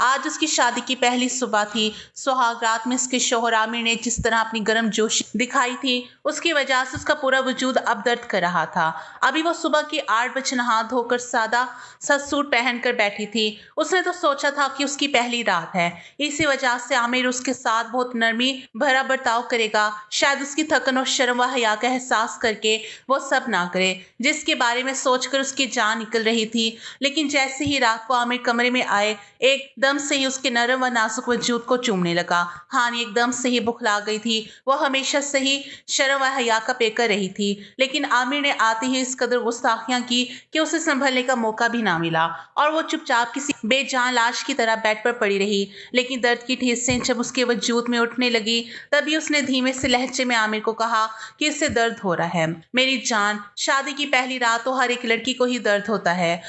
आज उसकी शादी की पहली सुबह थी। सुहाग रात में उसके शौहर आमिर ने जिस तरह अपनी गर्म जोशी दिखाई थी, उसकी वजह से उसका पूरा वजूद अब दर्द कर रहा था। अभी वो सुबह के 8 बजे नहा धोकर सादा सा सूट पहनकर बैठी थी। उसने तो सोचा था कि उसकी पहली रात है, इसी वजह से आमिर उसके साथ बहुत नरमी भरा बर्ताव करेगा, शायद उसकी थकन और शर्म व हया का एहसास करके वो सब ना करे जिसके बारे में सोचकर उसकी जान निकल रही थी। लेकिन जैसे ही रात को आमिर कमरे में आए, एकदम से ही उसके नरम व नाजुक वजूद को चूमने लगा। हानि एकदम से ही बुखला गई थी। वो हमेशा से ही शर्म व हया का पेकर रही थी, लेकिन आमिर ने आते ही इस कदर गुस्ताखियां की कि उसे संभलने का मौका भी ना मिला और वो चुपचाप किसी बेजान लाश की तरह बेड पर पड़ी रही। लेकिन दर्द की ठेसें जब उसके वजूद में उठने लगी, तभी उसने धीमे से लहजे में आमिर को कहा कि इससे दर्द हो रहा है। मेरी जान, शादी की पहली रात तो हर एक लड़की को ही दर्द होता है।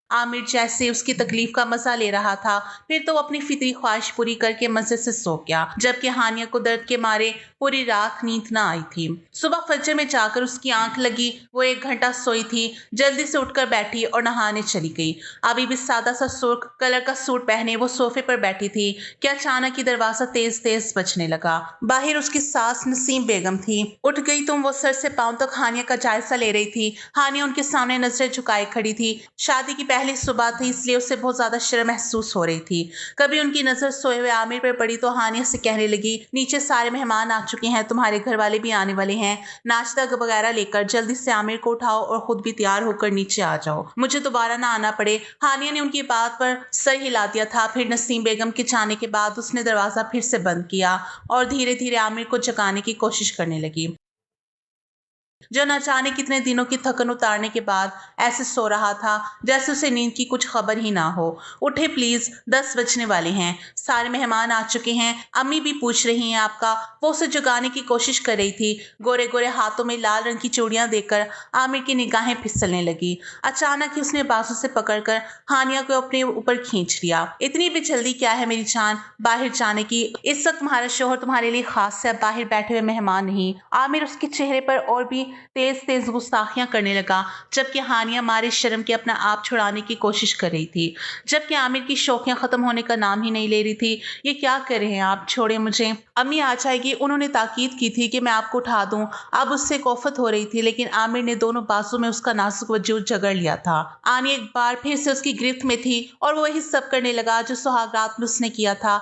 आमिर जैसे उसकी तकलीफ का मजा ले रहा था, फिर तो वो अपनी फितरी ख्वाहिश पूरी करके मजे से सो गया, जबकि हानिया को दर्द के मारे पूरी रात नींद ना आई थी। सुबह फजर में जाकर उसकी आंख लगी। वो 1 घंटा सोई थी, जल्दी से उठकर बैठी और नहाने चली गई। अभी भी सादा सा सुर्ख कलर का सूट पहने वो सोफे पर बैठी थी कि अचानक ही दरवाजा तेज तेज बजने लगा। बाहर उसकी सास नसीम बेगम थी। उठ गई तुम, वो सर से पांव तक हानिया का जायजा ले रही थी। हानिया उनके सामने नजरें झुकाए खड़ी थी। शादी की पहली सुबह थी, इसलिए उसे बहुत ज्यादा शर्म महसूस हो रही थी। कभी उनकी नजर सोए हुए आमिर पर पड़ी तो हानिया से कहने लगी, नीचे सारे मेहमान आ चुके हैं, तुम्हारे घर वाले भी आने वाले हैं, नाश्ता वगैरह लेकर जल्दी से आमिर को उठाओ और खुद भी तैयार होकर नीचे आ जाओ, मुझे दोबारा ना आना पड़े। हानिया ने उनकी बात पर सर हिला दिया था। फिर नसीम बेगम के जाने के बाद उसने दरवाजा फिर से बंद किया और धीरे धीरे आमिर को जगाने की कोशिश करने लगी, जो न जाने कितने दिनों की थकन उतारने के बाद ऐसे सो रहा था जैसे उसे नींद की कुछ खबर ही ना हो। उठे प्लीज, 10 बजने वाले हैं, सारे मेहमान आ चुके हैं, अम्मी भी पूछ रही हैं आपका। वो उसे जगाने की कोशिश कर रही थी। गोरे गोरे हाथों में लाल रंग की चूड़ियां देखकर आमिर की निगाहें फिसलने लगी। अचानक ही उसने बाजू से पकड़कर हानिया को अपने ऊपर खींच लिया। इतनी भी जल्दी क्या है मेरी जान बाहर जाने की? इस वक्त तुम्हारा शोहर तुम्हारे लिए खास है, बाहर बैठे हुए मेहमान नहीं। आमिर उसके चेहरे पर और भी तेज तेज गुस्ताखियां करने लगा, जबकि हानिया मारे शर्म के अपना आप छुड़ाने की कोशिश कर रही थी, जबकि आमिर की शौकियां खत्म होने का नाम ही नहीं ले रही थी। ये क्या कर रहे हैं आप, छोड़े मुझे, अम्मी आ जाएगी, उन्होंने ताकीद की थी कि मैं आपको उठा दूं। अब उससे कोफत हो रही थी, लेकिन आमिर ने दोनों बाजू में उसका नाजुक वजूद जगड़ लिया था। आनी एक बार फिर से उसकी गिरफ्त में थी और वो वही सब करने लगा जो सुहाग रात में उसने किया था।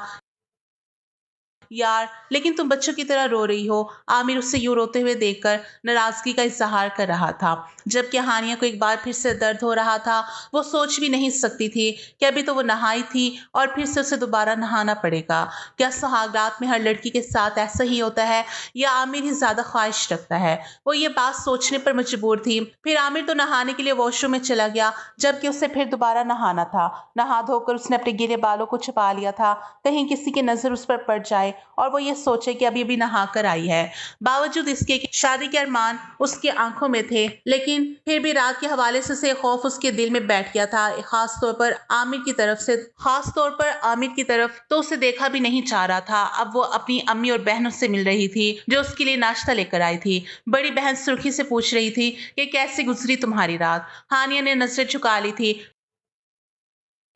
यार, लेकिन तुम बच्चों की तरह रो रही हो, आमिर उससे यूं रोते हुए देखकर नाराजगी का इजहार कर रहा था, जबकि हानिया को एक बार फिर से दर्द हो रहा था। वो सोच भी नहीं सकती थी कि अभी तो वो नहाई थी और फिर से उसे दोबारा नहाना पड़ेगा। क्या सुहाग रात में हर लड़की के साथ ऐसा ही होता है या आमिर ही ज्यादा ख्वाहिश रखता है? वो ये बात सोचने पर मजबूर थी। फिर आमिर तो नहाने के लिए वॉशरूम में चला गया, जबकि उसे फिर दोबारा नहाना था। नहा धोकर उसने अपने गिरे बालों को छुपा लिया था, कहीं किसी की नजर उस पर पड़ जाए और वो ये सोचे कि अभी अभी नहा कर आई है। बावजूद इसके कि शादी के अरमान उसकी आंखों में थे, लेकिन फिर भी रात के हवाले से खौफ उसके दिल में बैठ गया था, खास तौर पर आमिर की तरफ तो उसे देखा भी नहीं चाह रहा था। अब वो अपनी अम्मी और बहनों से मिल रही थी जो उसके लिए नाश्ता लेकर आई थी। बड़ी बहन सुर्खी से पूछ रही थी कि कैसे गुजरी तुम्हारी रात। हानिया ने नजरें झुका ली थी।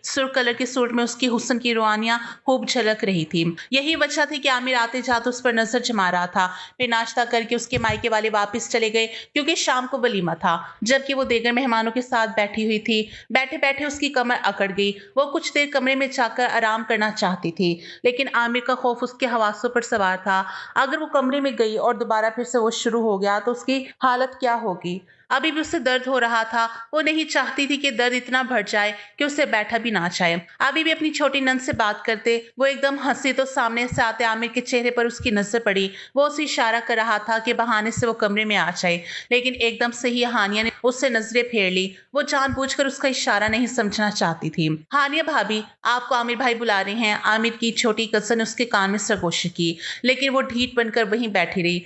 सुर्ख कलर के सूट में उसकी हुस्न की रुआनियां खूब झलक रही थी। यही वजह थी कि आमिर आते जाते उस पर नजर जमा रहा था। फिर नाश्ता करके उसके मायके वाले वापस चले गए, क्योंकि शाम को वलीमा था, जबकि वो देगर मेहमानों के साथ बैठी हुई थी। बैठे बैठे उसकी कमर अकड़ गई। वो कुछ देर कमरे में जाकर आराम करना चाहती थी, लेकिन आमिर का खौफ उसके हवासों पर सवार था। अगर वो कमरे में गई और दोबारा फिर से वो शुरू हो गया तो उसकी हालत क्या होगी? अभी भी उसे दर्द हो रहा था। वो नहीं चाहती थी कि दर्द इतना बढ़ जाए कि उसे बैठा भी ना चाहे। अभी भी अपनी छोटी नंद से बात करते वो एकदम हंसी तो सामने से आते आमिर के चेहरे पर उसकी नजर पड़ी। वो उसे इशारा कर रहा था कि बहाने से वो कमरे में आ जाए, लेकिन एकदम से ही हानिया ने उससे नजरें फेर ली। वो जानबूझकर उसका इशारा नहीं समझना चाहती थी। हानिया भाभी, आपको आमिर भाई बुला रहे हैं। आमिर की छोटी कजन ने उसके कान में सरगोशी की, लेकिन वो ढीठ बनकर वहीं बैठी रही।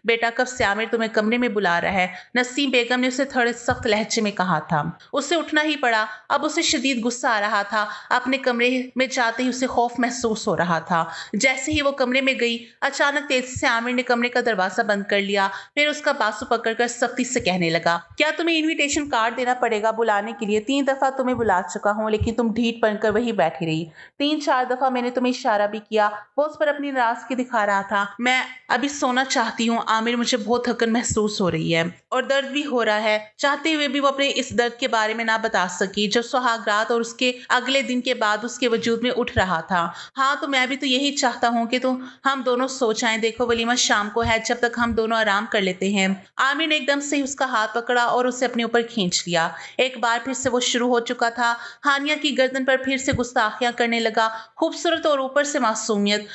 बेटा कब से आमिर तुम्हें कमरे में बुला रहा है, नसीम बेगम ने उसे थोड़े सख्त लहजे में कहा था। उसे उठना ही पड़ा। अब उसे शदीद गुस्सा आ रहा था। अपने कमरे में जाते ही उसे खौफ महसूस हो रहा था। जैसे ही वो कमरे में गई, अचानक तेजी से आमिर ने कमरे का दरवाजा बंद कर लिया। फिर उसका बाजू पकड़कर सख्ती से कहने लगा, क्या तुम्हें इनविटेशन कार्ड देना पड़ेगा बुलाने के लिए? 3 दफा तुम्हें बुला चुका हूँ, लेकिन तुम ढीठ बनकर वही बैठी रही। 3-4 दफा मैंने तुम्हें इशारा भी किया। वो उस पर अपनी नाराजगी दिखा रहा था। मैं अभी सोना चाहती हूँ आमिर, मुझे बहुत थकन महसूस हो रही है और दर्द भी हो रहा है। चाहते हुए भी वो अपने इस दर्द के बारे में ना बता सकी जो सुहागरात और उसके अगले दिन के बाद उसके वजूद में उठ रहा था। हाँ, तो मैं भी तो यही चाहता हूँ कि तो हम दोनों सो जाएं। देखो वलीमा शाम को है, जब तक हम दोनों आराम कर लेते हैं। आमिर ने एकदम से उसका हाथ पकड़ा और उसे अपने ऊपर खींच लिया। एक बार फिर से वो शुरू हो चुका था। हानिया की गर्दन पर फिर से गुस्ताखियां करने लगा। खूबसूरत और ऊपर से मासूमियत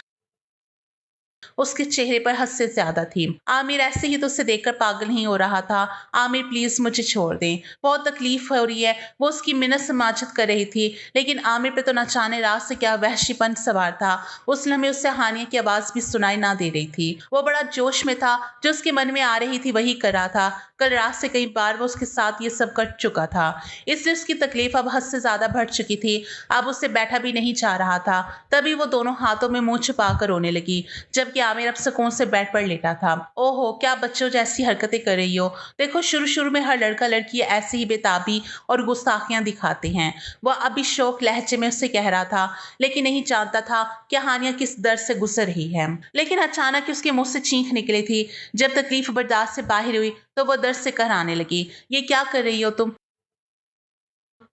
उसके चेहरे पर हद से ज्यादा थी। आमिर ऐसे ही तो उसे देखकर पागल नहीं हो रहा था। आमिर प्लीज मुझे छोड़ दें, बहुत तकलीफ हो रही है। वो उसकी मिन्नत समाजत कर रही थी, लेकिन आमिर पे तो न जाने रात से क्या वहशीपन सवार था। उस लम्हे उससे हानिया की आवाज भी सुनाई ना दे रही थी। वो बड़ा जोश में था, जो उसके मन में आ रही थी वही कर रहा था। कल रात से कई बार वो उसके साथ ये सब कर चुका था, इसलिए उसकी तकलीफ अब हद से ज्यादा बढ़ चुकी थी। अब उससे बैठा भी नहीं जा रहा था। तभी वो दोनों हाथों में मुंह छुपा कर रोने लगी, जबकि आमिर अब सुकून से बेड पर लेटा था। ओहो, क्या बच्चों जैसी हरकतें कर रही हो। देखो शुरू शुरू में हर लड़का लड़की ऐसे ही बेताबी और गुस्ताखियां दिखाते हैं। वह अभी शौक लहजे में उससे कह रहा था, लेकिन नहीं जानता था कि हानिया किस दर्द से गुजर रही है। लेकिन अचानक उसके मुंह से चीख निकली थी। जब तकलीफ बर्दाश्त से बाहर हुई तो वह दर्द से कराने लगी। ये क्या कर रही हो तुम?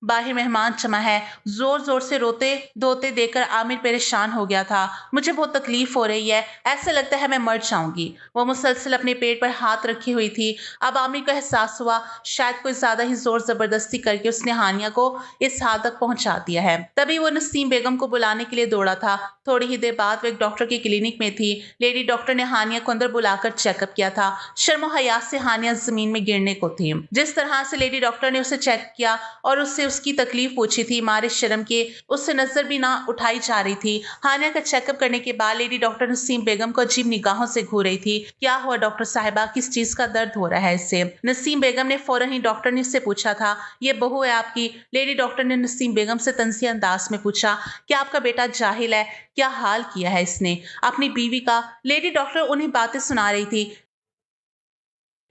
बाहर मेहमान जमा है। जोर जोर से रोते धोते देखकर आमिर परेशान हो गया था। मुझे बहुत तकलीफ हो रही है, ऐसा लगता है मैं मर जाऊंगी। वो मुसलसल अपने पेट पर हाथ रखी हुई थी। अब आमिर को एहसास हुआ शायद कोई ज्यादा ही जोर जबरदस्ती करके उसने हानिया को इस हाथ तक पहुंचा दिया है। तभी वो नसीम बेगम को बुलाने के लिए दौड़ा था। थोड़ी ही देर बाद वो एक डॉक्टर की क्लिनिक में थी। लेडी डॉक्टर ने हानिया को अंदर बुलाकर चेकअप किया था। शर्मो हया से हानिया जमीन में गिरने को थी। जिस तरह से लेडी डॉक्टर ने उसे चेक किया और उससे उसकी तकलीफ पूछी थी, मारे शर्म के उससे नजर भी ना उठाई जा रही थी। हानिया का चेकअप करने के बाद लेडी डॉक्टर नसीम बेगम को अजीब निगाहों से घूर रही थी। क्या हुआ डॉक्टर साहिबा, किस चीज का दर्द हो रहा है इससे? नसीम बेगम ने फौरन ही डॉक्टर ने इससे पूछा था। ये बहू है आपकी? लेडी डॉक्टर ने नसीम बेगम से तंजी अंदाज में पूछा। क्या आपका बेटा जाहिल है? क्या हाल किया है इसने अपनी बीवी का? लेडी डॉक्टर उन्हें बातें सुना रही थी।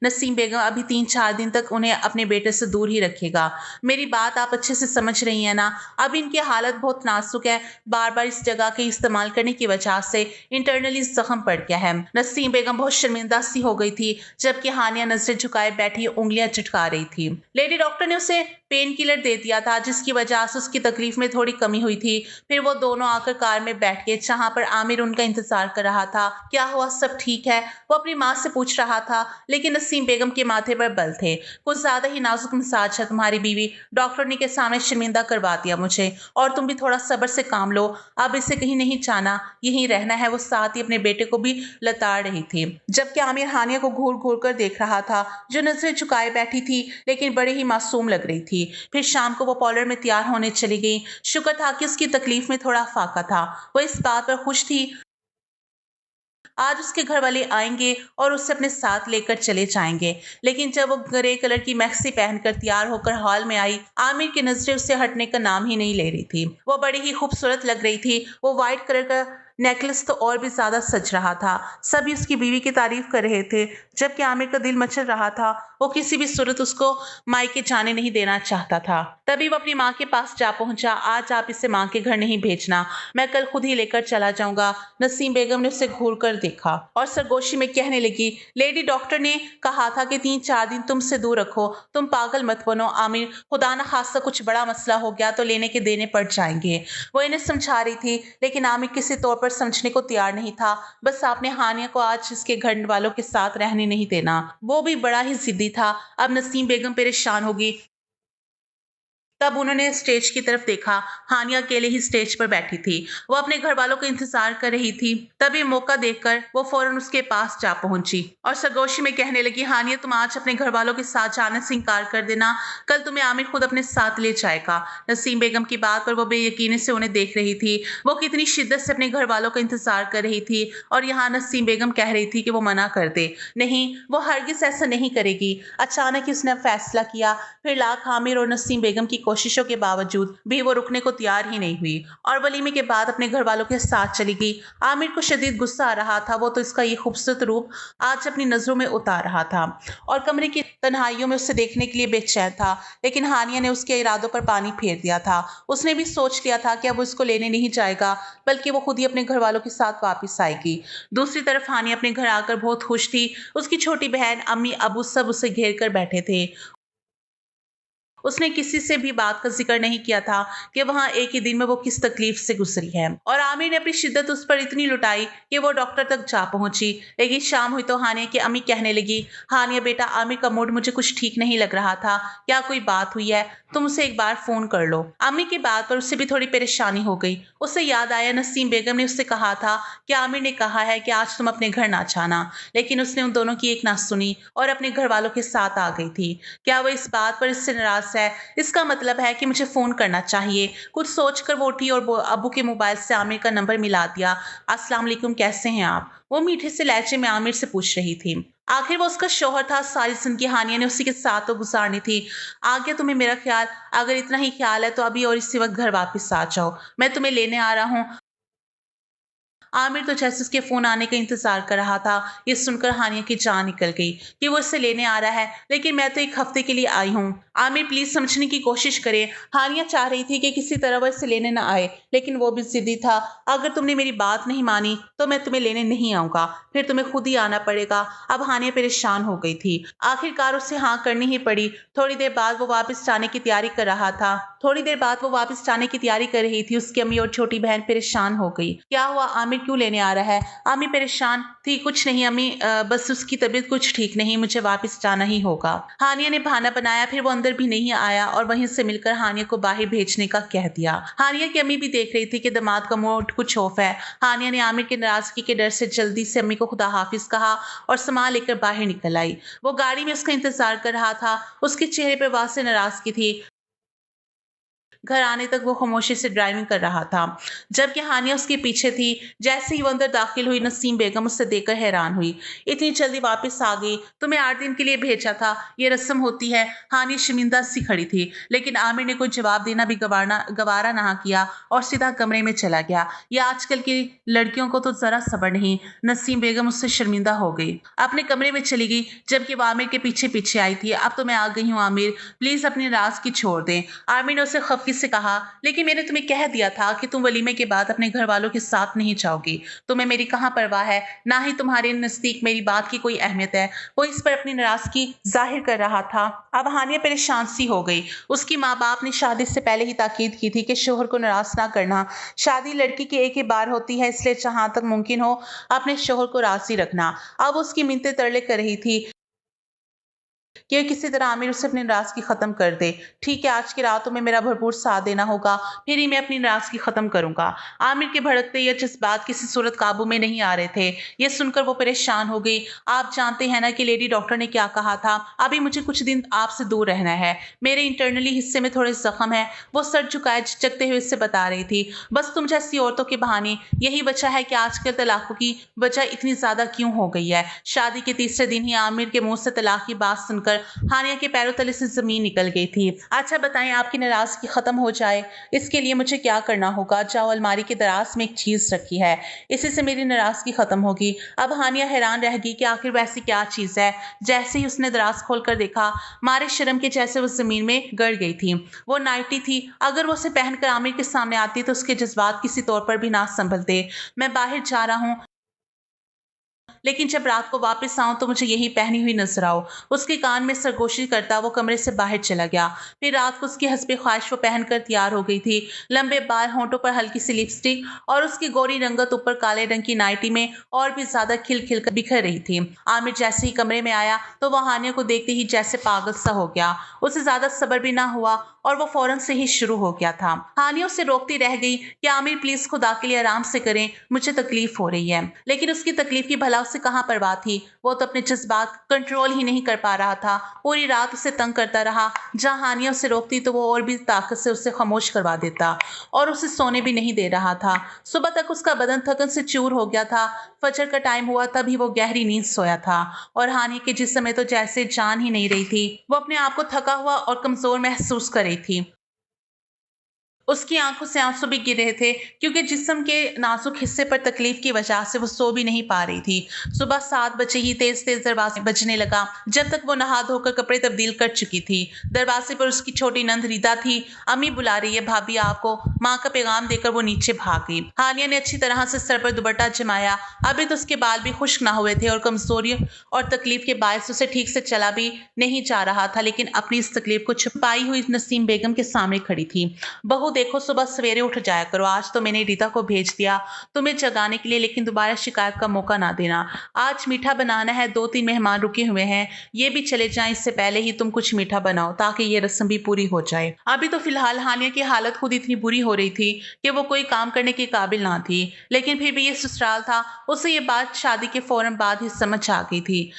नसीम बेगम अभी 3-4 दिन तक उन्हें अपने बेटे से दूर ही रखेगा। मेरी बात आप अच्छे से समझ रही हैं ना? अब इनकी हालत बहुत नाजुक है। बार बार इस जगह के इस्तेमाल करने की वजह से इंटरनली जख्म पड़ गया है। नसीम बेगम बहुत शर्मिंदा सी हो गई थी, जबकि हानिया नजरें झुकाए बैठी उंगलियां चटका रही थी। लेडी डॉक्टर ने उसे पेन किलर दे दिया था, जिसकी वजह से उसकी तकलीफ में थोड़ी कमी हुई थी। फिर वो दोनों आकर कार में बैठ गए, जहां पर आमिर उनका इंतजार कर रहा था। क्या हुआ, सब ठीक है? वो अपनी माँ से पूछ रहा था, लेकिन नसीम बेगम के माथे पर बल थे। कुछ ज्यादा ही नाजुक मिजाज है तुम्हारी बीवी, डॉक्टर ने के सामने शर्मिंदा करवा दिया मुझे। और तुम भी थोड़ा सब्र से काम लो, अब इसे कहीं नहीं जाना, यहीं रहना है। वो साथ ही अपने बेटे को भी लताड़ रही थी, जबकि आमिर हानिया को घूर घूर कर देख रहा था, जो नजरें झुकाए बैठी थी लेकिन बड़े ही मासूम लग रही थी। फिर शाम को वो पार्लर में तैयार होने चली गई। शुक्र था कि उसकी तकलीफ में थोड़ा फाका था। वो इस बात पर खुश थी आज उसके घर वाले आएंगे और उसे अपने साथ लेकर चले जाएंगे। लेकिन जब वो ग्रे कलर की मैक्सी पहनकर तैयार होकर हॉल में आई, आमिर की नजरें उससे हटने का नाम ही नहीं ले रही थी। वो बड़ी ही खूबसूरत लग रही थी। वो व्हाइट कलर का नेकलेस तो और भी ज्यादा सज रहा था। सभी उसकी बीवी की तारीफ कर रहे थे, जबकि आमिर का दिल मचल रहा था। वो किसी भी सूरत उसको मायके जाने नहीं देना चाहता था। तभी वो अपनी माँ के पास जा पहुंचा। आज आप इसे माँ के घर नहीं भेजना, मैं कल खुद ही लेकर चला जाऊंगा। नसीम बेगम ने उसे घूर कर देखा और सरगोशी में कहने लगी, लेडी डॉक्टर ने कहा था कि 3-4 दिन तुमसे दूर रखो। तुम पागल मत बनो आमिर, खुदा न खास्ता कुछ बड़ा मसला हो गया तो लेने के देने पड़ जाएंगे। वो इन्हें समझा रही थी, लेकिन आमिर किसी तौर पर समझने को तैयार नहीं था। बस आपने हानिया को आज इसके घर वालों के साथ रहने नहीं देना। वो भी बड़ा ही जिद्दी था। अब नसीम बेगम परेशान होगी तब उन्होंने स्टेज की तरफ देखा। हानिया अकेले ही स्टेज पर बैठी थी। वो अपने घर वालों का इंतजार कर रही थी। तभी मौका देखकर वो फौरन उसके पास जा पहुंची और सरगोशी में कहने लगी, हानिया तुम आज अपने घर वालों के साथ जाने से इनकार कर देना, कल तुम्हें आमिर खुद अपने साथ ले जाएगा। नसीम बेगम की बात पर वो बेयकीनी से उन्हें देख रही थी। वो कितनी शिद्दत से अपने घर वालों का इंतजार कर रही थी और यहाँ नसीम बेगम कह रही थी कि वो मना कर दे। नहीं, वो हरगिज ऐसा नहीं करेगी। अचानक ही उसने फैसला किया। फिर लाख आमिर और नसीम बेगम की कोशिशों के बावजूद भी वो रुकने को तैयार ही नहीं हुई और वलीमे के बाद अपने घर वालों के साथ चली गई। आमिर को शदीद गुस्सा आ रहा था। वो तो इसका ये खूबसूरत रूप आज अपनी नजरों में उतार रहा था और कमरे की तन्हाइयों में उसे देखने के लिए बेचैन था। लेकिन हानिया ने उसके इरादों पर पानी फेर दिया था। उसने भी सोच लिया था कि अब वो इसको लेने नहीं जाएगा, बल्कि वो खुद ही अपने घर वालों के साथ वापस आएगी। दूसरी तरफ हानिया अपने घर आकर बहुत खुश थी। उसकी छोटी बहन, अम्मी, अबू सब उसे घेर कर बैठे थे। उसने किसी से भी बात का जिक्र नहीं किया था कि वहां एक ही दिन में वो किस तकलीफ से गुजरी है और आमिर ने अपनी शिद्दत उस पर इतनी लुटाई कि वो डॉक्टर तक जा पहुंची। लेकिन शाम हुई तो हानिया की अम्मी कहने लगी, हानिया बेटा, आमिर का मूड मुझे कुछ ठीक नहीं लग रहा था, क्या कोई बात हुई है? तुम उसे एक बार फोन कर लो। अम्मी की बात पर उससे भी थोड़ी परेशानी हो गई। उसे याद आया नसीम बेगम ने उससे कहा था कि आमिर ने कहा है कि आज तुम अपने घर ना जाना, लेकिन उसने उन दोनों की एक ना सुनी और अपने घर वालों के साथ आ गई थी। क्या वो इस बात पर इससे नाराज है? इसका मतलब है कि मुझे फोन करना चाहिए। कुछ सोचकर वो उठी और अबू के मोबाइल से आमिर का नंबर मिला दिया। अस्सलाम वालेकुम, कैसे हैं आप? वो मीठे से लहजे में आमिर से पूछ रही थी। आखिर वो उसका शौहर था। सारी जिंदगी हानिया ने उसी के साथ तो गुजारनी थी। आ गया तुम्हें मेरा ख्याल? अगर इतना ही ख्याल है तो अभी और इसी वक्त घर वापस आ जाओ, मैं तुम्हें लेने आ रहा हूँ। आमिर तो जैसे उसके फोन आने का इंतजार कर रहा था। ये सुनकर हानिया की जान निकल गई कि वो इससे लेने आ रहा है, लेकिन मैं तो एक हफ्ते के लिए आई हूँ। आमिर प्लीज समझने की कोशिश करे। हानिया चाह रही थी कि किसी तरह वो इसे लेने ना आए, लेकिन वो भी जिद्दी था। अगर तुमने मेरी बात नहीं मानी तो मैं तुम्हें लेने नहीं आऊंगा, फिर तुम्हें खुद ही आना पड़ेगा। अब हानिया परेशान हो गई थी। आखिरकार उसे हाँ करनी ही पड़ी। थोड़ी देर बाद वो वापस जाने की तैयारी कर रही थी। उसकी अम्मी और छोटी बहन परेशान हो गई। क्या हुआ? आमिर क्यों लेने आ रहा है? अम्मी परेशान थी। कुछ नहीं अम्मी, बस उसकी तबीयत कुछ ठीक नहीं, मुझे वापस जाना ही होगा। हानिया ने बहाना बनाया। फिर वो अंदर भी नहीं आया और वहीं से मिलकर हानिया को बाहर भेजने का कह दिया। हानिया की अम्मी भी देख रही थी कि दामाद का मूड कुछ ऑफ है। हानिया ने आमिर की नाराजगी के डर से जल्दी से अम्मी को खुदा हाफिज कहा और सामान लेकर बाहर निकल आई। वो गाड़ी में उसका इंतजार कर रहा था। उसके चेहरे पर वाज़ेह नाराजगी थी। घर आने तक वो खामोशी से ड्राइविंग कर रहा था, जबकि हानिया उसके पीछे थी। जैसे ही वो अंदर दाखिल हुई, नसीम बेगम उससे देखकर हैरान हुई। इतनी जल्दी वापस आ गई? तुम्हें 8 दिन के लिए भेजा था, ये रस्म होती है। हानिया शर्मिंदा सी खड़ी थी, लेकिन आमिर ने कोई जवाब देना भी गवारा ना किया और सीधा कमरे में चला गया। ये आजकल की लड़कियों को तो जरा सब्र नहीं। नसीम बेगम उससे शर्मिंदा हो गई, अपने कमरे में चली गई, जबकि वो आमिर के पीछे पीछे आई थी। अब तो मैं आ गई हूँ आमिर, प्लीज अपनी नाराज की छोड़ दें। आमिर ने उसे खफगी से कहा, लेकिन मैंने तुम्हें कह दिया था कि तुम वलीमे के बाद अपने घर वालों के साथ नहीं जाओगी। तुम्हें मेरी कहाँ परवाह है, ना ही तुम्हारे नजदीक मेरी बात की कोई अहमियत है। वो इस पर अपनी नाराजगी जाहिर कर रहा था। अब हानिया परेशान सी हो गई। उसकी माँ बाप ने शादी से पहले ही ताकीद की थी कि शोहर को नाराज ना करना। शादी लड़की की एक ही बार होती है, इसलिए जहां तक मुमकिन हो अपने शोहर को राजी रखना। अब उसकी मिन्नतें तरले कर रही थी कि किसी तरह आमिर उसे अपनी नाराजगी खत्म कर दे। ठीक है, आज की रात में मेरा भरपूर साथ देना होगा, फिर ही मैं अपनी नाराजगी खत्म करूंगा। आमिर के भड़कते ये जज्बात किसी सूरत काबू में नहीं आ रहे थे। ये सुनकर वो परेशान हो गई। आप जानते हैं ना कि लेडी डॉक्टर ने क्या कहा था? अभी मुझे कुछ दिन आपसे दूर रहना है। मेरे इंटरनली हिस्से में थोड़े जख्म है। वो सर झुकाए झिझकते हुए इससे बता रही थी। बस तुम जैसी औरतों के बहाने यही वजह है कि आजकल तलाकों की वजह इतनी ज्यादा क्यों हो गई है। शादी के तीसरे दिन ही आमिर के मुंह से तलाक की बात सुनकर हानिया के पैरों तले से जमीन निकल गई थी। अच्छा बताएं, आपकी नाराजगी खत्म हो जाए इसके लिए मुझे क्या करना होगा? जाओ, अलमारी के दराज में एक चीज रखी है, इसी से मेरी नाराजगी खत्म होगी। अब हानिया हैरान रह गई कि आखिर वैसी क्या चीज है। जैसे ही उसने दराज खोलकर देखा, मारे शर्म के जैसे वो जमीन में गड़ गई थी। वो नाइटी थी। अगर वो उसे पहनकर आमिर के सामने आती तो उसके जज्बात किसी तौर पर भी ना संभलते। मैं बाहर जा रहा हूँ, लेकिन जब रात को वापस आऊं तो मुझे यही पहनी हुई नजर आओ। उसके कान में सरगोशी करता वो कमरे से बाहर चला गया। फिर रात को उसकी हस्बे ख्वाहिश वो पहनकर तैयार हो गई थी। लंबे बाल, होंठों पर हल्की सी लिपस्टिक और उसकी गोरी रंगत ऊपर काले रंग की नाइटी में और भी ज्यादा खिल खिल कर बिखर रही थी। आमिर जैसे ही कमरे में आया तो वह हानिया को देखते ही जैसे पागल सा हो गया। उसे ज्यादा सब्र भी ना हुआ और वो फौरन से ही शुरू हो गया था। हानिया उसे रोकती रह गई कि आमिर प्लीज खुदा के लिए आराम से करें, मुझे तकलीफ हो रही है। लेकिन उसकी तकलीफ की भला उसे कहाँ परवाह थी। वो तो अपने जज्बात कंट्रोल ही नहीं कर पा रहा था। पूरी रात उसे तंग करता रहा। जहाँ हानिया उसे रोकती तो वो और भी ताकत से उसे खामोश करवा देता और उसे सोने भी नहीं दे रहा था। सुबह तक उसका बदन थकन से चूर हो गया था। फजर का टाइम हुआ तभी वो गहरी नींद सोया था और हानिया के जिस्म में तो जैसे जान ही नहीं रही थी। वो अपने आप को थका हुआ और कमजोर महसूस कर रही थी। उसकी आंखों से आंसू भी गिर रहे थे क्योंकि जिस्म के नाजुक हिस्से पर तकलीफ की वजह से वो सो भी नहीं पा रही थी। सुबह 7 बजे ही तेज तेज दरवाजे बजने लगा। जब तक वो नहा धोकर कपड़े तब्दील कर चुकी थी। दरवाजे पर उसकी छोटी नंद रिदा थी। अम्मी बुला रही है, भाभी आपको, माँ का पैगाम देकर वो नीचे भाग गई। हानिया ने अच्छी तरह से सर पर दुपट्टा जमाया। अभी तो उसके बाल भी खुश्क ना हुए थे और कमजोरी और तकलीफ के बायस उसे ठीक से चला भी नहीं जा रहा था। लेकिन अपनी इस तकलीफ को छुपाई हुई नसीम बेगम के सामने खड़ी थी। बहू देखो, सुबह सवेरे उठ जाया करो। आज तो मैंने रीता को भेज दिया तुम्हें जगाने के लिए, लेकिन दोबारा शिकायत का मौका ना देना। आज मीठा बनाना है, 2-3 मेहमान रुके हुए हैं, ये भी चले जाएं। इससे पहले ही तुम कुछ मीठा बनाओ ताकि ये रस्म भी पूरी हो जाए। अभी तो फिलहाल हानिया की हालत खुद इतनी बुरी हो रही थी कि वो कोई काम करने के काबिल ना थी। लेकिन फिर भी ये ससुराल था। उसे ये बात शादी के फौरन बाद ही समझ आ गई थी।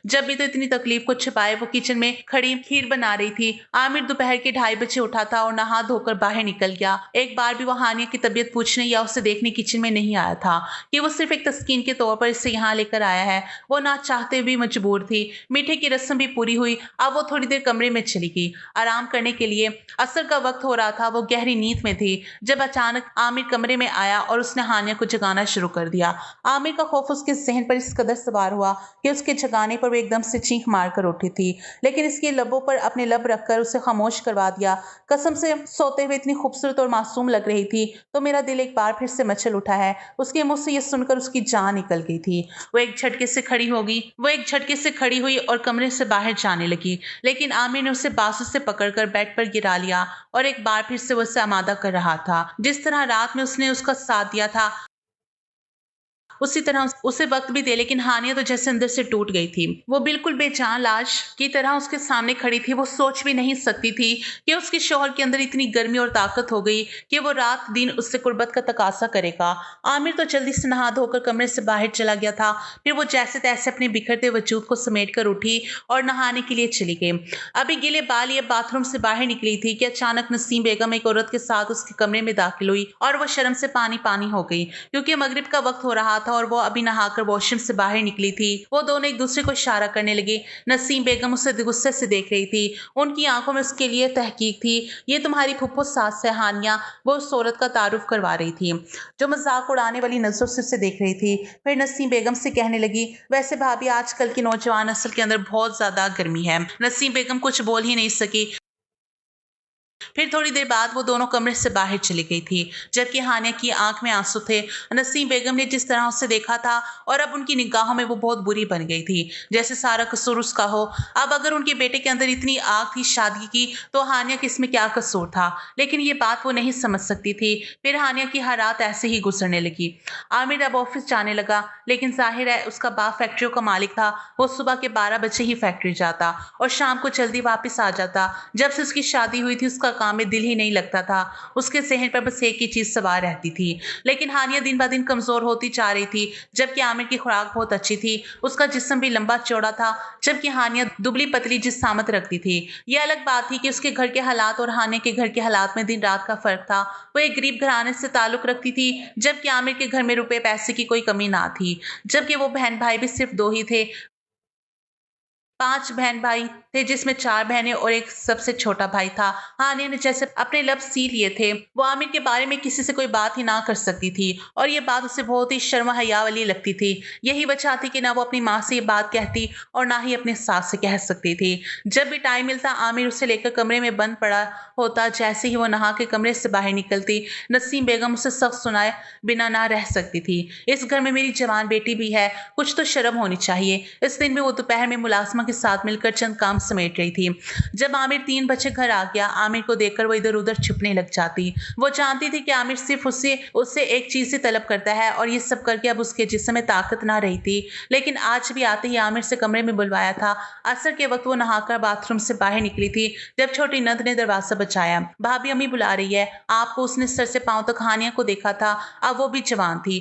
जब भी तो इतनी तकलीफ को छिपाए वो किचन में खड़ी खीर बना रही थी। आमिर दोपहर के 2:30 बजे उठा था और नहा धोकर बाहर निकल गया। एक बार भी वो हानिया की तबीयत पूछने या उसे देखने किचन में नहीं आया था कि वो सिर्फ एक तस्कीन के तौर पर इसे यहाँ लेकर आया है। वो ना चाहते भी मजबूर थी। मीठे की रस्म भी पूरी हुई। अब वो थोड़ी देर कमरे में चली गई आराम करने के लिए। असर का वक्त हो रहा था। वो गहरी नींद में थी जब अचानक आमिर कमरे में आया और उसने हानिया को जगाना शुरू कर दिया। आमिर का खौफ उसके जहन पर इस कदर सवार हुआ कि उसके जगाने पर एकदम से चीख मारकर उठी थी। लेकिन इसके लबों पर अपने लब रखकर उसे खामोश करवा दिया। कसम से सोते हुए इतनी खूबसूरत और मासूम लग रही थी तो मेरा दिल एक बार फिर से मचल उठा है। उसके मुंह से ये सुनकर उसकी जान निकल गई थी। वो एक झटके से खड़ी हुई और कमरे से बाहर जाने लगी। लेकिन आमिर ने उसे बाजू से पकड़कर बेड पर गिरा लिया और एक बार फिर से वो उसे आमादा कर रहा था। जिस तरह रात में उसने उसका साथ दिया था उसी तरह उसे वक्त भी दे। लेकिन हानिया तो जैसे अंदर से टूट गई थी। वो बिल्कुल बेजान लाश की तरह उसके सामने खड़ी थी। वो सोच भी नहीं सकती थी कि उसके शौहर के अंदर इतनी गर्मी और ताकत हो गई कि वो रात दिन उससे कुर्बत का तकाजा करेगा। आमिर तो जल्दी से नहा धोकर कमरे से बाहर चला गया था। फिर वो जैसे तैसे अपने बिखरते वजूद को समेट कर उठी और नहाने के लिए चली गई। अभी गिले बाल ये बाथरूम से बाहर निकली थी कि अचानक नसीम बेगम एक औरत के साथ उसके कमरे में दाखिल हुई और वो शर्म से पानी पानी हो गई क्योंकि मगरिब का वक्त हो रहा था और वो अभी नहाकर वॉशरूम से बाहर निकली थी। वो दोनों एक दूसरे को इशारा करने लगे। नसीम बेगम उसे गुस्से से देख रही थी। उनकी आंखों में उसके लिए तहकीक थी। ये तुम्हारी फुफ्फो सास है हानिया, वो उस औरत का तारुफ करवा रही थी जो मजाक उड़ाने वाली नजरों से उसे देख रही थी। फिर नसीम बेगम से कहने लगी, वैसे भाभी आजकल की नौजवान नस्ल के अंदर बहुत ज्यादा गर्मी है। नसीम बेगम कुछ बोल ही नहीं सकी। फिर थोड़ी देर बाद वो दोनों कमरे से बाहर चली गई थी जबकि हानिया की आंख में आंसू थे। नसीम बेगम ने जिस तरह उसे देखा था और अब उनकी निगाहों में वो बहुत बुरी बन गई थी, जैसे सारा कसूर उसका हो। अब अगर उनके बेटे के अंदर इतनी आग थी शादी की तो हानिया की इसमें क्या कसूर था। लेकिन ये बात वो नहीं समझ सकती थी। फिर हानिया की हर रात ऐसे ही गुजरने लगी। आमिर अब ऑफिस जाने लगा। लेकिन जाहिर है उसका बाप फैक्ट्रियों का मालिक था। वो सुबह के 12 बजे ही फैक्ट्री जाता और शाम को जल्दी वापस आ जाता। जब से उसकी शादी हुई थी उसका काम में दिल ही नहीं लगता था। उसके जहन पर बस एक ही चीज सवार रहती थी। लेकिन हानिया दिन ब दिन कमजोर होती जा रही थी जबकि आमिर की खुराक बहुत अच्छी थी। उसका जिस्म भी लंबा चौड़ा था जबकि हानिया दुबली पतली जिस्मामत रखती थी। यह अलग बात थी कि उसके घर के हालात और हानिया के घर के हालात में दिन रात का फर्क था। वो एक गरीब घराने से ताल्लुक रखती थी जबकि आमिर के घर में रुपए पैसे की कोई कमी ना थी। जबकि वो बहन भाई भी सिर्फ 2 ही थे। 5 बहन भाई थे जिसमें 4 बहनें और एक सबसे छोटा भाई था। हानिया ने जैसे अपने लब सी लिए थे। वो आमिर के बारे में किसी से कोई बात ही ना कर सकती थी और ये बात उसे बहुत ही शर्म हया वाली लगती थी। यही वजह थी कि ना वो अपनी माँ से ये बात कहती और ना ही अपने सास से कह सकती थी। जब भी टाइम मिलता आमिर उसे लेकर कमरे में बंद पड़ा होता। जैसे ही वो नहा के कमरे से बाहर निकलती नसीम बेगम उसे सब सुनाए बिना ना रह सकती थी। इस घर में मेरी जवान बेटी भी है, कुछ तो शर्म होनी चाहिए। इस दिन भी वो दोपहर में मुलाजमा के साथ मिलकर चंद काम समेट रही थी। जब आमिर 3 बजे घर आ गया आमिर को देखकर वो इधर उधर छुपने लग जाती। वो जानती थी कि आमिर सिर्फ उससे उससे एक चीज ही तलब करता है और ये सब करके अब उसके जिस्म में ताकत ना रही थी। लेकिन आज भी आते ही आमिर से कमरे में बुलवाया था। असर के वक्त वो नहाकर बाथरूम से बाहर निकली थी जब छोटी नंद ने दरवाजा बचाया। भाभी अम्मी बुला रही है आपको। उसने सर से पांव तक हानिया को देखा था। अब वो भी जवान थी।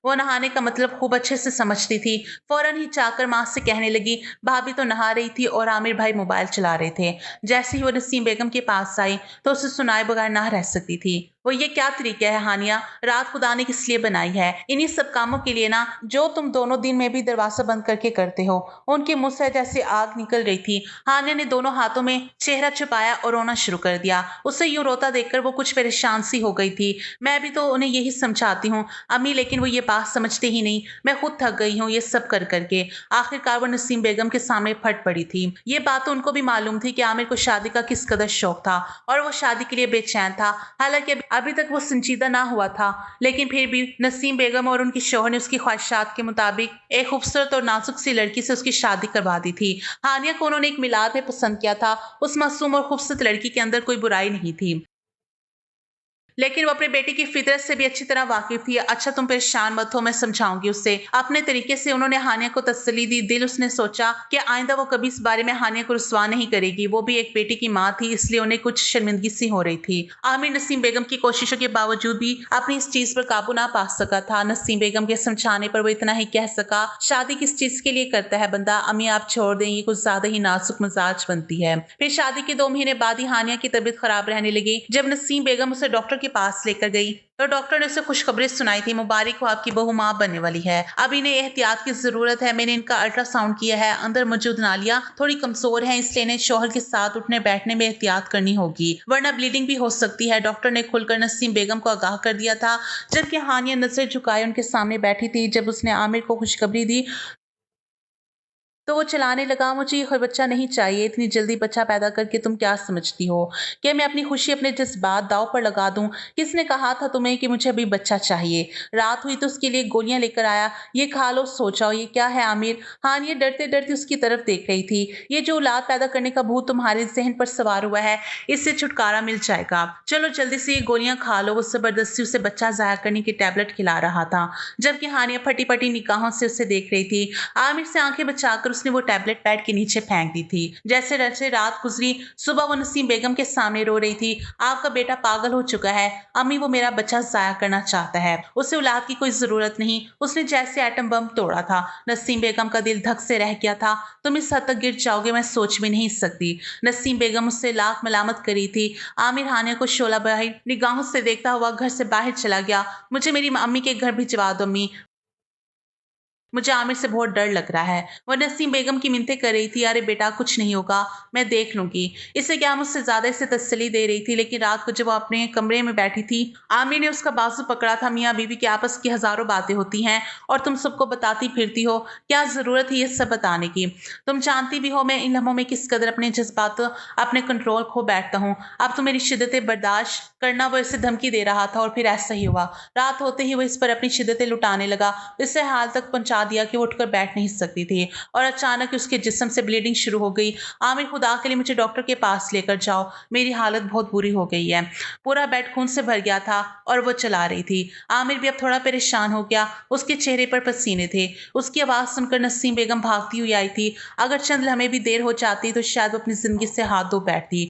वो नहाने का मतलब खूब अच्छे से समझती थी। फौरन ही जाकर माँ से कहने लगी भाभी तो नहा रही थी और आमिर भाई मोबाइल चला रहे थे। जैसे ही वो नसीम बेगम के पास आई तो उसे सुनाए बगैर ना रह सकती थी। वो ये क्या तरीका है हानिया, रात खुदा ने किस लिए बनाई है? इन्हीं सब कामों के लिए ना जो तुम दोनों दिन में भी दरवाजा बंद करके करते हो। उनके मुंह से जैसे आग निकल रही थी। हानिया ने दोनों हाथों में चेहरा छुपाया और रोना शुरू कर दिया। उसे यूं रोता देखकर वो कुछ परेशान सी हो गई थी। मैं भी तो उन्हें यही समझाती हूँ अम्मी, लेकिन वो ये बात समझते ही नहीं। मैं खुद थक गई हूँ ये सब कर करके। आखिरकार वो नसीम बेगम के सामने फट पड़ी थी। ये बात तो उनको भी मालूम थी कि आमिर को शादी का किस कदर शौक था और वो शादी के लिए बेचैन था। हालांकि अभी तक वो संजीदा ना हुआ था, लेकिन फिर भी नसीम बेगम और उनकी शौहर ने उसकी ख्वाहिशात के मुताबिक एक खूबसूरत और नाजुक सी लड़की से उसकी शादी करवा दी थी। हानिया को उन्होंने एक मिलाद में पसंद किया था। उस मासूम और खूबसूरत लड़की के अंदर कोई बुराई नहीं थी, लेकिन वो अपने बेटे की फितरत से भी अच्छी तरह वाकिफ थी। अच्छा तुम परेशान मत हो, मैं समझाऊंगी उससे। अपने तरीके से उन्होंने हानिया को तसल्ली दी। दिल उसने सोचा कि आइंदा वो कभी इस बारे में हानिया को रुस्वा नहीं करेगी। वो भी एक बेटी की माँ थी, इसलिए उन्हें कुछ शर्मिंदगी सी हो रही थी। आमिर नसीम बेगम की कोशिशों के बावजूद भी अपनी इस चीज पर काबू ना पा सका था। नसीम बेगम के समझाने पर वो इतना ही कह सका शादी किस चीज के लिए करता है बंदा, अम्मी आप छोड़ दें, ये कुछ ज्यादा ही नाजुक मिजाज बनती है। फिर शादी के 2 महीने बाद ही हानिया की तबीयत खराब रहने लगी। जब नसीम बेगम उसे डॉक्टर के पास लेकर गई तो डॉक्टर ने उसे खुशखबरी सुनाई थी, मुबारक हो आपकी बहू मां बनने वाली है। अब इन्हें एहतियात की जरूरत है। मैंने इनका अल्ट्रासाउंड किया है, अंदर मौजूद नालियां थोड़ी कमजोर हैं, इसलिए इन्हें शौहर के साथ उठने बैठने में एहतियात करनी होगी, वरना ब्लीडिंग भी हो सकती है। डॉक्टर ने खुलकर नसीम बेगम को आगाह कर दिया था। जबकि हानिया नजर झुकाए उनके सामने बैठी थी। जब उसने आमिर को खुशखबरी दी तो वो चलाने लगा, मुझे ये बच्चा नहीं चाहिए। इतनी जल्दी बच्चा पैदा करके तुम क्या समझती हो? क्या मैं अपनी खुशी अपने जज्बात दांव पर लगा दूं? किसने कहा था तुम्हें कि मुझे अभी बच्चा चाहिए? रात हुई तो उसके लिए गोलियां लेकर आया, ये खा लो सो जाओ। ये क्या है आमिर? हानिया डरते डरते उसकी तरफ देख रही थी। ये जो औलाद पैदा करने का भूत तुम्हारे जहन पर सवार हुआ है, इससे छुटकारा मिल जाएगा। चलो जल्दी से ये गोलियां खा लो। वो जबरदस्ती उसे बच्चा जाया करने की टैबलेट खिला रहा था, जबकि हानिया फटी फटी निगाहों से उसे देख रही थी। आमिर से आंखें बचाकर उसने वो टैबलेट बेड के नीचे फेंक दी थी। जैसे जैसे रात गुजरी सुबह वो नसीम बेगम के सामने रो रही थी, आपका बेटा पागल हो चुका है अम्मी, वो मेरा बच्चा जाया करना चाहता है, उसे औलाद की कोई जरूरत नहीं। उसने जैसे एटम बम तोड़ा था। नसीम बेगम का दिल धक से रह गया था। तुम इस हद तक गिर जाओगे मैं सोच भी नहीं सकती। नसीम बेगम उससे लाख मलामत करी थी। आमिर हानिया को शोला बाहर निगाहों से देखता हुआ घर से बाहर चला गया। मुझे मेरी अम्मी के घर भिजवा दो अम्मी, मुझे आमिर से बहुत डर लग रहा है। वह नसीम बेगम की मिन्नतें कर रही थी, अरे बेटा कुछ नहीं होगा, मैं देख लूंगी। इससे क्या मुझसे ज्यादा इसे तसल्ली दे रही थी। लेकिन रात को जब वो अपने कमरे में बैठी थी आमिर ने उसका बाजू पकड़ा था। मियाँ बीवी की आपस की हजारों बातें होती हैं और तुम सबको बताती फिरती हो, क्या जरूरत है ये सब बताने की? तुम जानती भी हो मैं इन लम्हों में किस कदर अपने जज्बात अपने कंट्रोल खो बैठता हूँ। अब तो मेरी शिद्दतें बर्दाश्त करना। वो इसे धमकी दे रहा था और फिर ऐसा ही हुआ। रात होते ही वो इस पर अपनी शिद्दतें लुटाने लगा। इसे हाल तक पहुंचा दिया कि वो उठकर बैठ नहीं सकती थी और अचानक उसके जिस्म से ब्लीडिंग शुरू हो गई। आमिर खुदा के लिए मुझे डॉक्टर के पास लेकर जाओ, मेरी हालत बहुत बुरी हो गई है। पूरा बेड खून से भर गया था और वो चला रही थी। आमिर भी अब थोड़ा परेशान हो गया, उसके चेहरे पर पसीने थे। उसकी आवाज सुनकर नसीम बेगम भागती हुई आई थी। अगर चंद लम्हे भी देर हो जाती तो शायद वो अपनी जिंदगी से हाथ धो बैठती।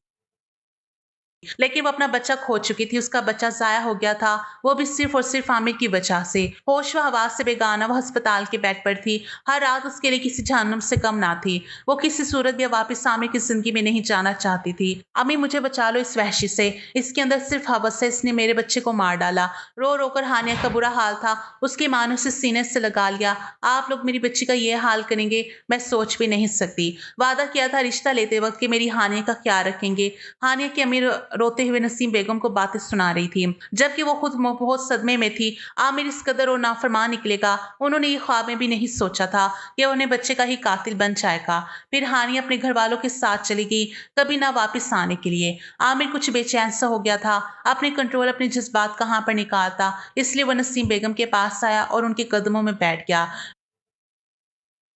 लेकिन वो अपना बच्चा खो चुकी थी। उसका बच्चा ज़ाया हो गया था, वो भी सिर्फ़ और सिर्फ़ आमिर की वजह से। होश व हवास से बेगाना वो अस्पताल के बेड पर थी। हर रात उसके लिए किसी जहन्नुम से कम ना थी। वो किसी सूरत में वापस आमिर की ज़िंदगी में नहीं जाना चाहती थी। अम्मी मुझे बचा लो इस वहशी से, इसके अंदर सिर्फ़ हवस है, इसने मेरे बच्चे को मार डाला। रो-रो कर हानिया का बुरा हाल था। उसकी माँ ने उसे सीने से लगा लिया। आप लोग मेरी बच्ची का ये हाल करेंगे, मैं सोच भी नहीं सकती। वादा किया था रिश्ता लेते वक़्त कि मेरी हानिया का ख्याल रखेंगे। हानिया की अम्मी रोते हुए नसीम बेगम को बातें सुना रही थी, जबकि वो खुद बहुत सदमे में थी। आमिर इस कदर और नाफरमान निकलेगा, उन्होंने ये ख्वाब में भी नहीं सोचा था कि उन्हें बच्चे का ही कातिल बन जाएगा। फिर हानिया अपने घर वालों के साथ चली गई, कभी ना वापस आने के लिए। आमिर कुछ बेचैन सा हो गया था, अपने कंट्रोल अपने जज्बात कहाँ पर निकालता, इसलिए वो नसीम बेगम के पास आया और उनके कदमों में बैठ गया।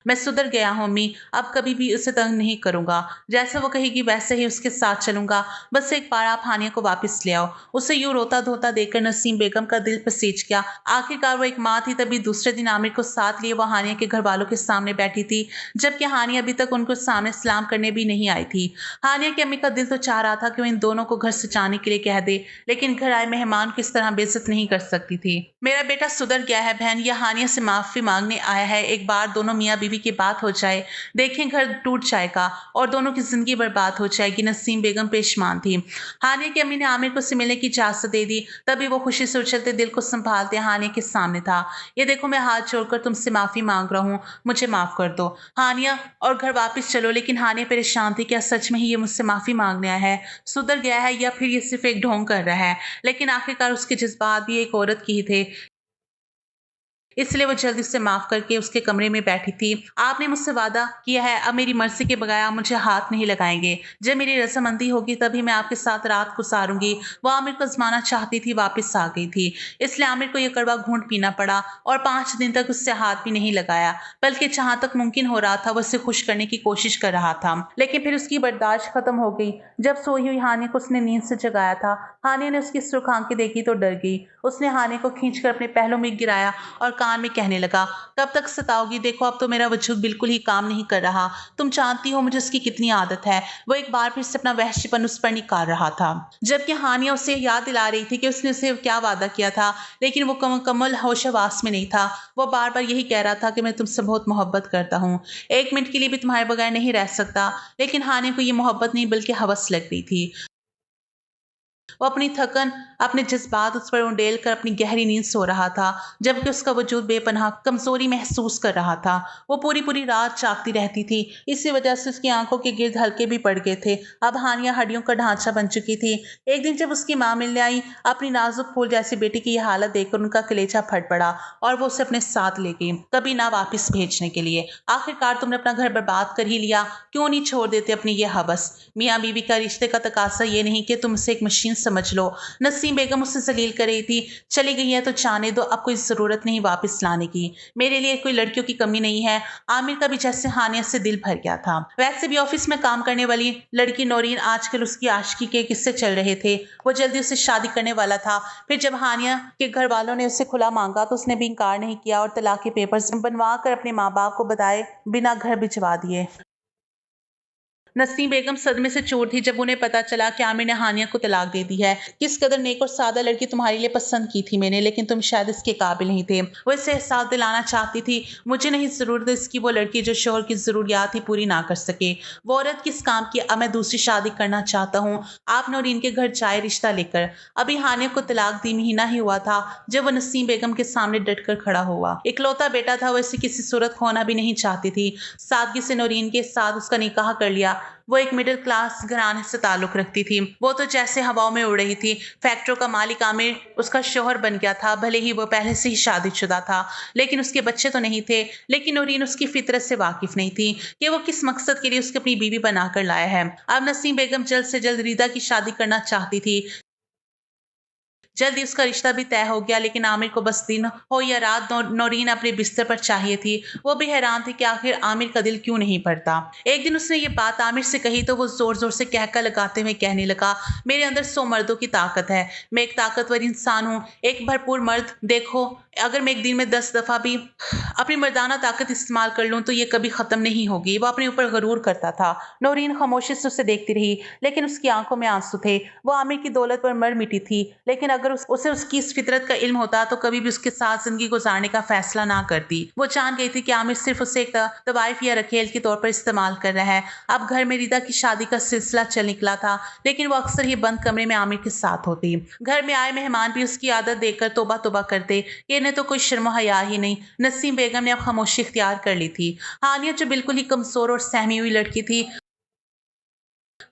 मैं सुधर गया हूँ अम्मी, अब कभी भी उसे तंग नहीं करूँगा। जैसे वो कहेगी वैसे ही उसके साथ चलूँगा। बस एक बार आप हानिया को वापस ले आओ। उसे यूँ रोता-धोता देखकर नसीम बेगम का दिल पसीज गया। आखिरकार वो एक माँ थी, तभी दूसरे दिन आमिर को साथ लिए वो हानिया के घरवालों के सामने बैठी थी, जबकि हानिया अभी तक उनको सामने सलाम करने भी नहीं आई थी। हानिया की अम्मी का दिल तो चाह रहा था कि वो इन दोनों को घर से जाने के लिए कह दे, लेकिन घर आए मेहमान को इस तरह बेइज्जत नहीं कर सकती थी। मेरा बेटा सुधर गया है बहन, यह हानिया से माफ़ी माँगने आया है। एक बार दोनों मियाँ बीवी की बात हो जाए, देखें घर टूट जाएगा और दोनों की ज़िंदगी बर्बाद हो जाएगी। नसीम बेगम पेशमान थी। हानिया की अम्मी ने आमिर को उससे मिलने की इजाज़त दे दी, तभी वो खुशी से उछलते दिल को सँभालते हानिया के सामने था। ये देखो मैं हाथ जोड़कर तुमसे माफ़ी माँग रहा हूँ, मुझे माफ़ कर दो। हानिया और घर वापस चलो। लेकिन हानिया परेशान थी, क्या सच में ही ये मुझसे माफ़ी माँगने आया है? सुधर गया है या फिर ये सिर्फ़ एक ढोंग कर रहा है? लेकिन आखिरकार उसके जज़्बात भी एक औरत की ही थे, इसलिए वो जल्दी से माफ़ करके उसके कमरे में बैठी थी। आपने मुझसे वादा किया है, अब मेरी मर्ज़ी के बगैर आप मुझे हाथ नहीं लगाएँगे। जब मेरी रज़ामंदी होगी तभी मैं आपके साथ रात गुज़ारूँगी। वो आमिर को आज़माना चाहती थी, वापस आ गई थी। इसलिए आमिर को ये कड़वा घूँट पीना पड़ा और 5 दिन तक उससे हाथ भी नहीं लगाया, बल्कि जहाँ तक मुमकिन हो रहा था वो उसे खुश करने की कोशिश कर रहा था। लेकिन फिर उसकी बर्दाश्त ख़त्म हो गई। जब सोई हुई हानिया को उसने नींद से जगाया था, हानिया ने उसकी सुर्ख आँखें देखी तो डर गई। उसने हानिया को खींचकर अपने पहलों में गिराया और कान में कहने लगा, कब तक सताओगी? देखो अब तो मेरा वजूद बिल्कुल ही काम नहीं कर रहा। तुम जानती हो मुझे उसकी कितनी आदत है। वो एक बार फिर से अपना वहशीपन उस पर निकाल रहा था, जबकि हानिया उसे याद दिला रही थी कि उसने उसे क्या वादा किया था, लेकिन वो मुकम्मल होश-हवास में नहीं था। वो बार-बार यही कह रहा था कि मैं तुमसे बहुत मोहब्बत करता हूँ, 1 मिनट के लिए भी तुम्हारे बगैर नहीं रह सकता। लेकिन हानिया को ये मोहब्बत नहीं बल्कि हवस लग रही थी। वो अपनी थकन, अपने जज़्बात उस पर उंडेल कर अपनी गहरी नींद सो रहा था, जबकि उसका वजूद बेपनाह कमज़ोरी महसूस कर रहा था। वो पूरी-पूरी रात जागती रहती थी, इसी वजह से उसकी आँखों के गिर्द हल्के भी पड़ गए थे। अब हानिया हड्डियों का ढांचा बन चुकी थी। एक दिन जब उसकी माँ मिलने आई, अपनी नाज़ुक फूल जैसी बेटी की ये हालत देखकर उनका कलेजा फट पड़ा और वो उसे अपने साथ ले गई, कभी ना वापस भेजने के लिए। आखिरकार तुमने अपना घर बर्बाद कर ही लिया, क्यों नहीं छोड़ देते अपनी ये हवस? मियाँ बीवी का रिश्ते का तकाज़ा ये नहीं कि तुम उसे एक मशीन समझ लो। नसीम बेगम उसे जलील कर रही थी, चली गई है तो जाने दो, अब कोई ज़रूरत नहीं वापस लाने की। मेरे लिए कोई लड़कियों की कमी नहीं है। आमिर का भी जैसे हानिया से दिल भर गया था। वैसे भी ऑफिस में काम करने वाली लड़की नौरीन आजकल उसकी आशिकी के किस्से चल रहे थे। वो जल्दी उससे शादी करने वाला था। फिर जब हानिया के घर वालों ने उससे खुला मांगा तो उसने भी इनकार नहीं किया और तलाक के पेपर्स बनवा कर अपने माँ बाप को बताए बिना घर भिजवा दिए। नसीम बेगम सदमे से चूर थी जब उन्हें पता चला कि आमिर ने हानिया को तलाक दे दी है। किस कदर नेक और सादा लड़की तुम्हारे लिए पसंद की थी मैंने, लेकिन तुम शायद इसके काबिल नहीं थे। वो इसे एहसास दिलाना चाहती थी, मुझे नहीं ज़रूरत इसकी वो लड़की जो शोहर की ज़रूरियात ही पूरी ना कर सके। वो औरत किस काम की? अब मैं दूसरी शादी करना चाहता हूँ। आप नौरीन के घर जाए रिश्ता लेकर। अभी हानिया को तलाक दी महीना ही हुआ था जब वो नसीम बेगम के सामने डट कर खड़ा हुआ। इकलौता बेटा था, वो इसे किसी सूरत खोना भी नहीं चाहती थी। सादगी से नौरीन के साथ उसका निकाह कर लिया। वो एक मिडिल क्लास घराने से ताल्लुक रखती थी। वो तो जैसे हवाओं में उड़ रही थी। फैक्ट्रियों का मालिक आमिर उसका शौहर बन गया था, भले ही वो पहले से ही शादीशुदा था, लेकिन उसके बच्चे तो नहीं थे। लेकिन नौरीन उसकी फितरत से वाकिफ नहीं थी कि वो किस मकसद के लिए उसकी अपनी बीवी बनाकर लाया है। अब नसीम बेगम जल्द से जल्द रीदा की शादी करना चाहती थी, जल्दी उसका रिश्ता भी तय हो गया, लेकिन आमिर को बस दिन हो या रात नौरीन अपने बिस्तर पर चाहिए थी। वो भी हैरान थी कि आखिर आमिर का दिल क्यों नहीं भरता। एक दिन उसने ये बात आमिर से कही तो वो जोर जोर से कहकर लगाते हुए कहने लगा, मेरे अंदर 100 मर्दों की ताकत है, मैं एक ताकतवर इंसान हूँ, एक भरपूर मर्द। देखो, अगर मैं एक दिन में 10 दफा भी अपनी मर्दाना ताकत इस्तेमाल कर लूं तो ये कभी खत्म नहीं होगी। वो अपने ऊपर गरूर करता था। नौरीन खामोशी से उसे देखती रही, लेकिन उसकी आंखों में आंसू थे। वो आमिर की दौलत पर मर मिटी थी, लेकिन अगर उसे उसकी इस फितरत का इल्म होता तो कभी भी उसके साथ जिंदगी गुजारने का फैसला ना करती। वो जान गई थी कि आमिर सिर्फ उसे एक तवाइफ या रखेल के तौर पर इस्तेमाल कर रहा है। अब घर में रिदा की शादी का सिलसिला चल निकला था, लेकिन वो अक्सर ही बंद कमरे में आमिर के साथ होती। घर में आए मेहमान भी उसकी आदत देखकर तोबा तोबा करते कि इन्हें तो कोई शर्म हया ही नहीं। नसीम बेगम ने अब खामोशी इख्तियार कर ली थी। हानिया जो बिल्कुल ही कमजोर और सहमी हुई लड़की थी,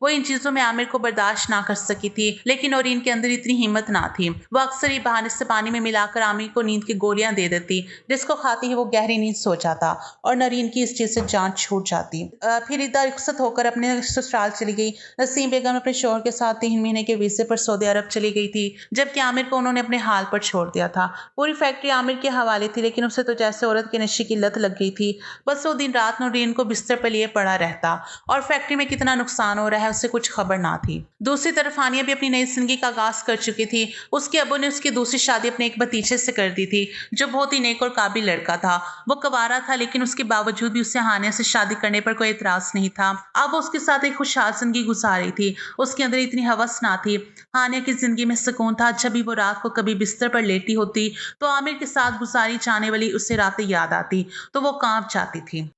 वो इन चीजों में आमिर को बर्दाश्त ना कर सकी थी, लेकिन नौरीन के अंदर इतनी हिम्मत ना थी। वो अक्सर ही बहाने से पानी में मिलाकर आमिर को नींद की गोलियां दे देती, जिसको खाती ही वो गहरी नींद सो जाता और नौरीन की इस चीज से जान छूट जाती। फिर इदा रुखसत होकर अपने ससुराल चली गई। नसीम बेगम अपने शौहर के साथ 3 महीने के वीजे पर सऊदी अरब चली गई थी, जबकि आमिर को उन्होंने अपने हाल पर छोड़ दिया था। पूरी फैक्ट्री आमिर के हवाले थी, लेकिन उसे तो जैसे औरत के नशे की लत लग गई थी। बस वो दिन रात नौरीन को बिस्तर पर लिए पड़ा रहता और फैक्ट्री में कितना नुकसान हो रहा है उससे कुछ खबर ना थी। दूसरी तरफ हानिया भी अपनी नई जिंदगी का आगाज कर चुकी थी। उसके अब्बू ने उसकी दूसरी शादी अपने एक भतीजे से कर दी थी, जो बहुत ही नेक और काबिल लड़का था। वो कवारा था, लेकिन उसके बावजूद भी उसे हानिया से शादी करने पर कोई एतराज नहीं था। अब वो उसके साथ एक खुशहाल जिंदगी गुजार रही थी। उसके अंदर इतनी हवस ना थी। हानिया की जिंदगी में सुकून था। जब भी वो रात को कभी बिस्तर पर लेटी होती तो आमिर के साथ गुजारी जाने वाली उसे रातें याद आती तो वो कांप जाती थी।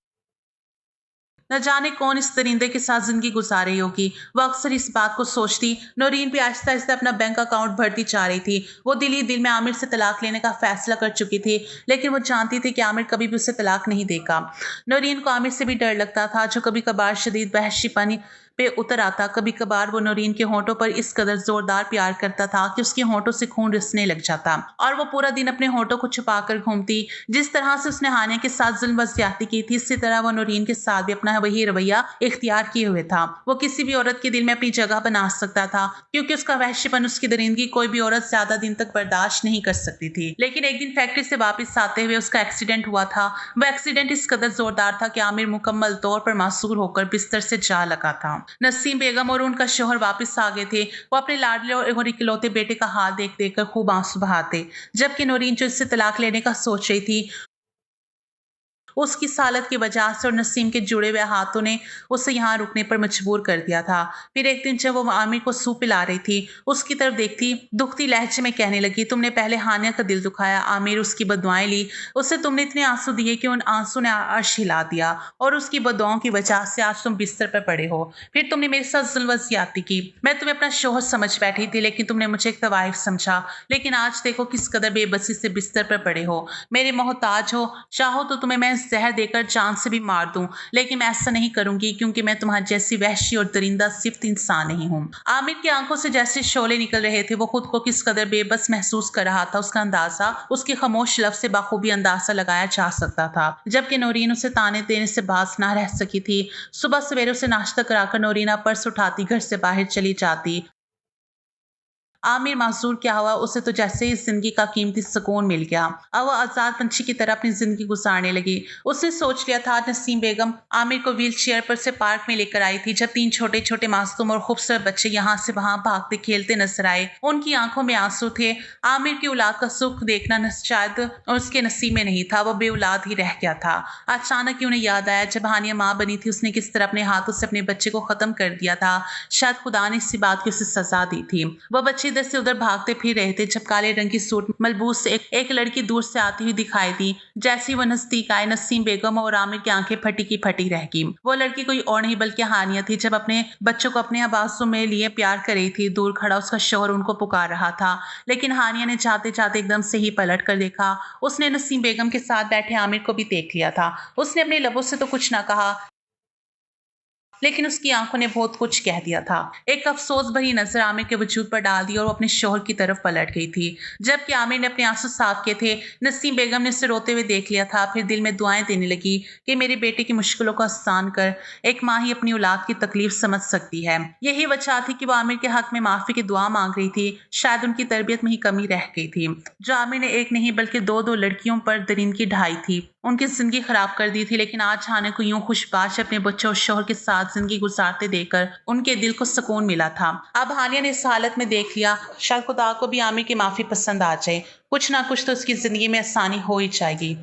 न जाने कौन इस दरिंदे के साथ जिंदगी गुजार रही होगी। वो अक्सर इस बात को सोचती। नौरीन भी आहिस्ता आहिस्ता अपना बैंक अकाउंट भरती जा रही थी। वो दिल ही दिल में आमिर से तलाक लेने का फैसला कर चुकी थी, लेकिन वो जानती थी कि आमिर कभी भी उसे तलाक नहीं देगा। नौरीन को आमिर से भी डर लगता था, जो कभी कभार शदीद वहशीपनी पे उतर आता। कभी कभार वो नौरीन के होंठों पर इस कदर जोरदार प्यार करता था कि उसके होंठों से खून रिसने लग जाता और वो पूरा दिन अपने होंठों को छुपाकर घूमती। जिस तरह से उसने हानिया के साथ जुल्म व ज्यादती की थी, इसी तरह वो नौरीन के साथ भी अपना वही रवैया इख्तियार किए हुए था। वो किसी भी औरत के दिल में अपनी जगह बना सकता था, क्योंकि उसका वहशीपन, उसकी दरिंदगी कोई भी औरत ज्यादा दिन तक बर्दाश्त नहीं कर सकती थी। लेकिन एक दिन फैक्ट्री से वापस आते हुए उसका एक्सीडेंट हुआ था। वो एक्सीडेंट इस कदर जोरदार था कि आमिर मुकम्मल तौर पर मासूर होकर बिस्तर से जा लगा था। नसीम बेगम और उनका शौहर वापस आ गए थे। वो अपने लाडले और इकलौते बेटे का हाल देख देख कर खूब आंसू बहाते, जबकि नौरीन जो इससे तलाक लेने का सोच रही थी, उसकी हालत की वजह से और नसीम के जुड़े हुए हाथों ने उसे यहाँ रुकने पर मजबूर कर दिया था। फिर एक दिन जब वो आमिर को सूप पिला रही थी, उसकी तरफ देखती दुखती लहजे में कहने लगी, तुमने पहले हानिया का दिल दुखाया आमिर, उसकी बदुआएं ली, उससे तुमने इतने आंसू दिए कि उन आंसू ने अर्श हिला दिया और उसकी बदुआओं की वजह से आज तुम बिस्तर पर पड़े हो। फिर तुमने मेरे साथ जुल्म व ज्यादती की। मैं तुम्हें अपना शौहर समझ बैठी थी, लेकिन तुमने मुझे एक तवाइफ समझा। लेकिन आज देखो किस कदर बेबसी से बिस्तर पर पड़े हो। मेरे मोहताज हो, चाहो तो तुम्हें मैं जहर देकर जान से भी मार दूं, लेकिन मैं ऐसा नहीं करूंगी, क्योंकि मैं तुम्हारी जैसी वहशी और दरिंदा सिर्फ इंसान नहीं हूं। आमिर की आंखों से जैसे शोले निकल रहे थे। वो खुद को किस कदर बेबस महसूस कर रहा था, उसका अंदाजा उसके खामोश लफ्ज से बाखूबी अंदाजा लगाया जा सकता था। जबकि नौरीन उसे ताने देने से बाज ना रह सकी थी। सुबह सवेरे उसे नाश्ता कराकर नौरीना पर्स उठाती घर से बाहर चली जाती। आमिर मासूर क्या हुआ, उसे तो जैसे ही जिंदगी का कीमती सुकून मिल गया। अब वो आजाद पंछी की तरह अपनी जिंदगी गुजारने लगी। उसने सोच लिया था नसीम बेगम आमिर को व्हील चेयर पर से पार्क में लेकर आई थी, जब 3 छोटे छोटे मासूम और खूबसूरत बच्चे यहाँ से वहां भागते खेलते नजर आए। उनकी आंखों में आंसू थे। आमिर की औलाद का सुख देखना शायद उसके नसीब में नहीं था। वो बेऔलाद ही रह गया था। अचानक ही उन्हें याद आया, जब हानिया माँ बनी थी, उसने किस तरह अपने हाथों से अपने बच्चे को खत्म कर दिया था। शायद खुदा ने इसी बात की उसे सजा दी थी। वह बच्चे इधर से उधर भागते फिर रहे थे, जब काले रंग की सूट मलबूस एक लड़की दूर से आती हुई दिखाई दी। जैसे ही वो नजदीक आए, नसीम बेगम और आमिर की आंखें फटी की फटी रह गई। वो लड़की कोई और नहीं बल्कि हानिया थी, जब अपने बच्चों को अपने आवाज़ों में लिए प्यार कर रही थी। दूर खड़ा उसका शौहर उनको पुकार रहा था, लेकिन हानिया ने जाते जाते एकदम से ही पलट कर देखा। उसने नसीम बेगम के साथ बैठे आमिर को भी देख लिया था। उसने अपने लबों से तो कुछ ना कहा, लेकिन उसकी आंखों ने बहुत कुछ कह दिया था। एक अफसोस भरी नजर आमिर के वजूद पर डाल दी और वो अपने शोहर की तरफ पलट गई थी। जबकि आमिर ने अपने आंसू साफ किए थे, नसीम बेगम ने उसे रोते हुए देख लिया था। फिर दिल में दुआएं देने लगी कि मेरे बेटे की मुश्किलों को आसान कर। एक माँ ही अपनी औलाद की तकलीफ समझ सकती है। यही वजह थी कि वो आमिर के हक में माफी की दुआ मांग रही थी। शायद उनकी तरबियत में ही कमी रह गई थी, जो आमिर ने एक नहीं बल्कि दो दो लड़कियों पर दरिंदगी ढाई थी, उनकी जिंदगी खराब कर दी थी। लेकिन आज हाने को यूं खुशबाश अपने बच्चों और शोहर के साथ जिंदगी गुजारते देखकर उनके दिल को सुकून मिला था। अब हानिया ने इस हालत में देख लिया, शायद खुदा को भी आमिर की माफी पसंद आ जाए। कुछ ना कुछ तो उसकी जिंदगी में आसानी हो ही जाएगी।